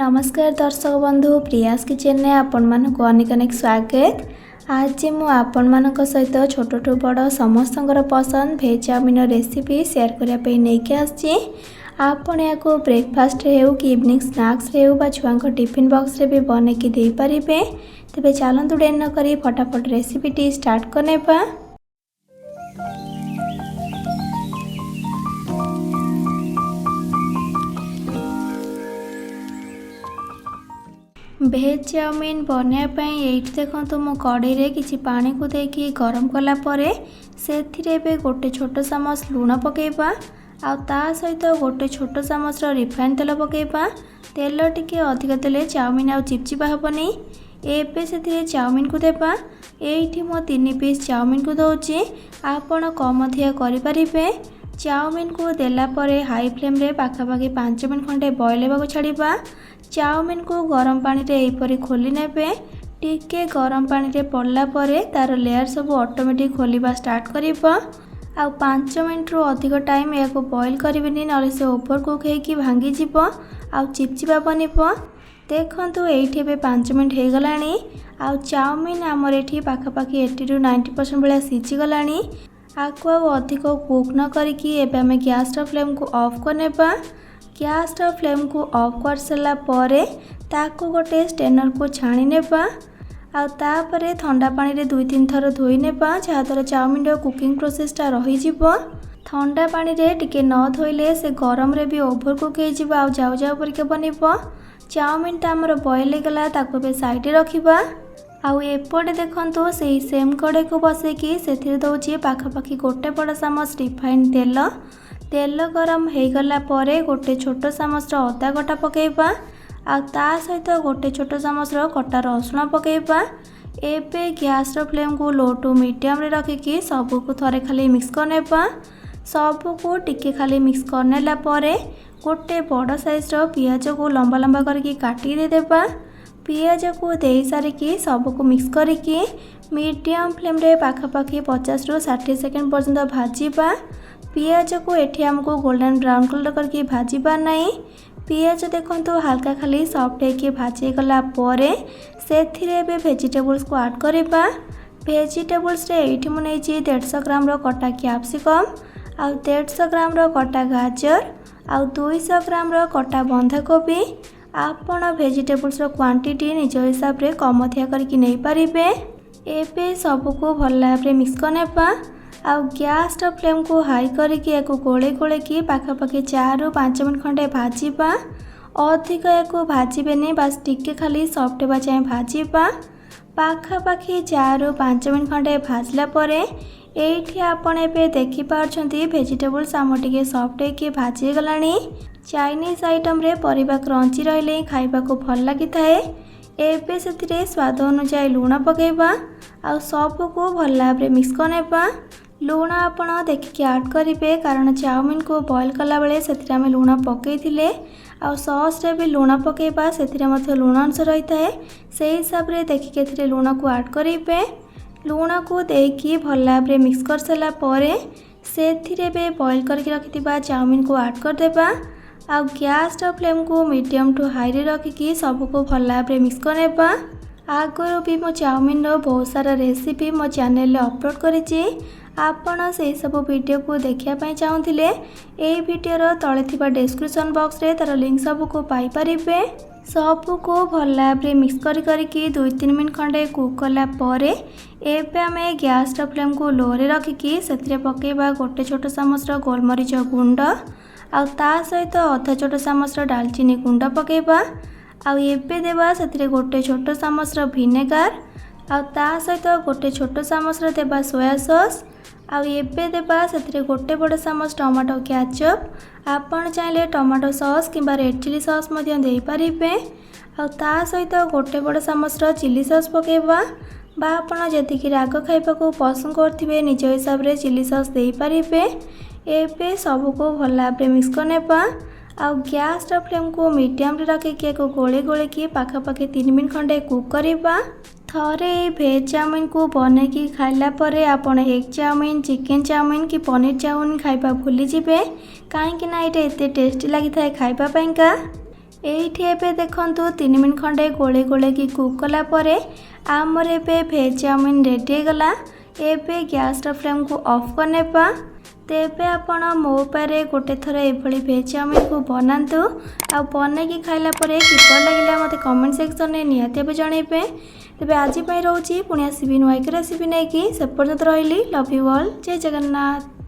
नमस्कार दर्शक बंधु प्रियास किचन ने आपण मानक अनेक अनेक स्वागत। आज मु आपण मानक सहित छोटू बड़ समस्त पसंद भेज चाउमीन रेसिपी शेयर करने नहीं आसी। आपण या ब्रेकफास्ट हो कि इवनिंग स्नैक्स हो बा छुआ टिफिन बॉक्स रे भी बन की दे पारे। तेरे चलतु डेर न करी फटाफट रेसिपीटी स्टार्ट करने। भेज चाउमीन बनायापी ये देखो मो कड़े रे किसी पानी को देकी गरम कला परे से गोटे छोट चामच लुण पकेबा आ सहित गोटे छोट चामच रिफाइन तेल पकेबा। तेल टिके अधिक तेल चाउमीन आ चिपचिपा हेनी। एबे से चाउमीन को देबा। एठी मो 3 पीस चाउमीन को दौची। आपण कम अधिक करें। चाउमीन को देला परे हाई फ्लेम रे पाखापाखि 5 मिनट खंडे बॉयल होगा छाड़िबा। चाउमीन को गरम पानी रे एपरी खोली नेबे। टिके गरम पानी रे पड़ला परे तार लेयर सब ऑटोमेटिक खोलिबा स्टार्ट करिबा। आ 5 मिनट रु अधिक टाइम या बॉयल करिबेनी नले से ओवर कुक हेकी भांगी जिवो आ चिपचिपा बनिबो। देखंतु एठी बे 5 मिनट हे गलानी। आ चाउमीन हमर एठी पाखापाखि 80 टू 90% भलिया सिझी गलानी। आकु अधिक कुक न करिकी एबे हमें गैस फ्लेम को ऑफ करनेबा। गैस फ्लेम को ऑफ कर सारा परे ताकू गोटे स्टेनर को छाणी नेबा। आउे ठंडा पानी रे 2-3 थर धोई नेबा जहाँद्वारा चाउमीन रो कुकिंग प्रोसेसटा रही जिवो। ठंडा पानी रे टिके न धोइले से गरम रे भी ओभर कुक हे जिवो आ जाउ जाउ परिके बनिबो। चाउमीन टा हमर बॉयल हे गला ताकू बे साइड रे रखिबा। आउ एपटे देखंतु से सेम कड़े को बसेकी से दौची पाखापाखि गोटे बड़ चामच रिफाइन तेल। तेल गरम हो गला परे गोटे छोट चामच अदा कटा पकेबा आ सहित गोटे छोट चामच कटा रसुण पकेबा। एबे गैस फ्लेम को लो टू मीडियम रे रखिकी सबको थरे खाली मिक्स करनेबा। सबको टिके खाली मिक्स करनेला परे गोटे बड़ साइज पियाज को लंबा लंबा करके काटी दे देबा। पियाज को दे सारिकी सबको मिक्स करिकी मीडियम फ्लेम रे पाखापाखि 50 रु 60 सेकेंड पर्यंत भाजीबा। पियाज को एठी हमको गोल्डन ब्राउन कलर करके भाजीबा नहीं। पियाज देखंतु हल्का खाली सॉफ्ट होके भाजी गला परे सेथिरे बे वेजिटेबल्स को ऐड करिबा। वेजिटेबल्स रे एठी मु नेची 150 ग्राम रो कटा कैप्सिकम आ 150 ग्राम रो कटा गाजर आ 200 ग्राम रो कटा बंधाकोबी। आपण वेजिटेबल्स रो क्वांटिटी निज हिसाब रे कम अधिक करके नहीं पारिबे। एबे सबको भल भाव रे मिक्स करनेबा। आ गैस फ्लेम को हाई करके गोले गोले की पाखापाखि 4 रु 5 मिनट खंडे भाजीबा। अधिक या भाजबेनी बास टिके खाली सॉफ्ट होगा चाहे भाजीबा। पाखापाखि 4 रु 5 मिनट खंडे भाजला परे एठी आपण एबे देखि पारछंती वेजिटेबल्स आम टिके सॉफ्ट होके भाजी गलानी। चाइनीज आइटम रे परिबा क्रंची रहले खाइबा को भल लागि थाए। एबे सेथिरे स्वाद अनुसार लूण पकेबा आ सबको भल भाव रे मिक्स करनेबा। लूण आपण देखिए ऐड करेंगे कारण चाउमीन को बॉयल कला बेले से लूण पकईले आ सॉस रे भी लूण पकेबा से लूण अंश रही है से हिसाब से देखिए लूण को ऐड करेंगे। लूण को देकी भल भाव में मिक्स कर सारा परे से बॉयल करके रखिथिबा चाउमीन को ऐड कर देबा। आ गैस फ्लेम को मीडियम टू हाई रे रखिकी सबको भल भाव में मिक्स करनेबा। आगुरी भी मो चाउमीन बहुत सारा रेसिपी मो चैनल अपलोड करिछि। आपण से सब वीडियो को देखिया चाहूले ये वीडियोर तले थिबा डिस्क्रिप्शन बॉक्स रे तार लिंक सबको पाई परिबे। सबको भल भाव में मिक्स करके 2-3 मिनट खंडे कुक कला परे एबे हमें गैस फ्लेम को लो रे रखिकी से पकेबा गोटे छोट चामच गोलमरीच गुंड आ सहित अधा छोट चामच डालचीनी गुंड पकेबा। आ एबे देबा से गोटे छोट चामच विनेगार आ सहित गोटे छोट चामच देबा सोया सॉस आ एबे देबा से गोटे बड़ चामच टमाटो केचप। आपण चाहे टमाटो सॉस किंबा रेड चिली सॉस मध्य दे पारिबे। आ सहित गोटे बड़ चामच चिली सॉस पकेबा बा आपण जतिकि राग खाइबा को पसंद करथिबे निज हिसाब रे चिली सॉस दे पारिबे। एबे सबको भल भाव में मिक्स करनेबा। आ गैस फ्लेम को मीडियम रे रखिकी गोले गोले की पाखापाखि 3 मिनट खंडे कुक करिबा। थरे भेज चाउमीन को बनैकी खाइला परे आपण एग चाउमीन चिकेन चाउमीन कि पनीर चाउमीन खाइबा भूली जिबे कहीं ना ये एते टेस्टी लगी था खाइबा पाइंका। एइठी एबे देखंतु 3 मिनट खंडे गोले गोले की कुक कला परे आमर एबे भेज चाउमिन रेडी गला। एबे गैस फ्लेम को ऑफ करने पा। तेबे आपण मो पारे गोटे थर एभली भेज चाउमिन को बनातु आ बने की खाइला परे किपर लागिला मते कमेंट सेक्शन में निहाते जनइबे। तेबे आज रोची पुणी आसबि नुआ रेसिपी नहीं कि से पर्यंत रही। Love you all. जय जगन्नाथ।